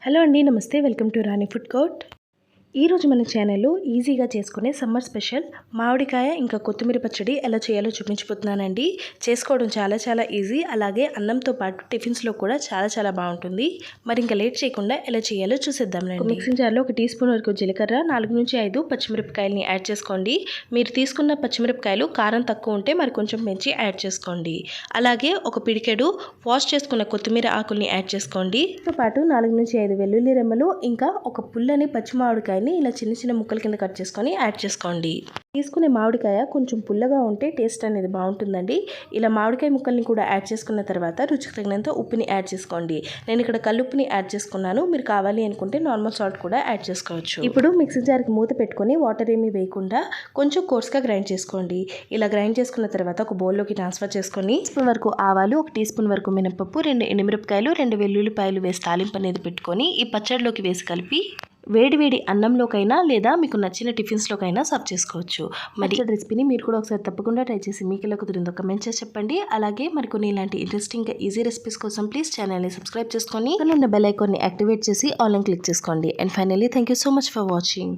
Hello అండి, నమస్తే. Welcome to Rani food court. ఈరోజు మన ఛానల్లో ఈజీగా చేసుకునే సమ్మర్ స్పెషల్ మామిడికాయ ఇంకా కొత్తిమీర పచ్చడి ఎలా చేయాలో చూపించిపోతున్నానండి. చేసుకోవడం చాలా ఈజీ, అలాగే అన్నంతో పాటు టిఫిన్స్లో కూడా చాలా బాగుంటుంది. మరి ఇంకా లేట్ చేయకుండా ఎలా చేయాలో చూసేద్దామండి. మిక్సింగ్ జార్లో 1 టీ స్పూన్ వరకు జీలకర్ర, 4 నుంచి 5 పచ్చిమిరపకాయలని యాడ్ చేసుకోండి. మీరు తీసుకున్న పచ్చిమిరపకాయలు కారం తక్కువ ఉంటే మరి కొంచెం పెంచి యాడ్ చేసుకోండి. అలాగే ఒక పిడికెడు వాష్ చేసుకున్న కొత్తిమీర ఆకుల్ని యాడ్ చేసుకోండి. తో పాటు 4 నుంచి 5 వెల్లుల్లి రెమ్మలు, ఇంకా ఒక పుల్లని పచ్చి మామిడికాయ ఇలా చిన్న ముక్కల కింద కట్ చేసుకొని యాడ్ చేసుకోండి. తీసుకునే మామిడికాయ కొంచెం పుల్లగా ఉంటే టేస్ట్ అనేది బాగుంటుందండి. ఇలా మామిడికాయ ముక్కల్ని కూడా యాడ్ చేసుకున్న తర్వాత రుచికి తగినంత ఉప్పుని యాడ్ చేసుకోండి. నేను ఇక్కడ కల్లుప్పుని యాడ్ చేసుకున్నాను. మీరు కావాలి అనుకుంటే నార్మల్ సాల్ట్ కూడా యాడ్ చేసుకోవచ్చు. ఇప్పుడు మిక్సీ జార్కి మూత పెట్టుకొని వాటర్ ఏమీ వేయకుండా కొంచెం కోర్స్గా గ్రైండ్ చేసుకోండి. ఇలా గ్రైండ్ చేసుకున్న తర్వాత ఒక బౌల్లోకి ట్రాన్స్ఫర్ చేసుకొని స్పూన్ వరకు ఆవాలు, 1 టీ స్పూన్ వరకు మినపప్పు, 2 ఎండుమిరపకాయలు, 2 వెల్లుల్లిపాయలు వేసి తాలింపు అనేది పెట్టుకొని ఈ పచ్చడిలోకి వేసి కలిపి వేడి అన్నంలోకైనా లేదా మీకు నచ్చిన టిఫిన్స్లోకైనా సర్వ్ చేసుకోవచ్చు. మరి రెసిపీని మీరు కూడా ఒకసారి తప్పకుండా ట్రై చేసి మీకు ఎలా కుదిరిందో కమెంట్ చేసి చెప్పండి. అలాగే మరికొన్ని ఇలాంటి ఇంట్రెస్టింగ్ ఈజీ రెసిపీస్ కోసం ప్లీజ్ ఛానల్ని సబ్స్క్రైబ్ చేసుకొని ఉన్న బెల్ ఐకాన్ని యాక్టివేట్ చేసి ఆల్ అని క్లిక్ చేసుకోండి. And finally thank you so much for watching.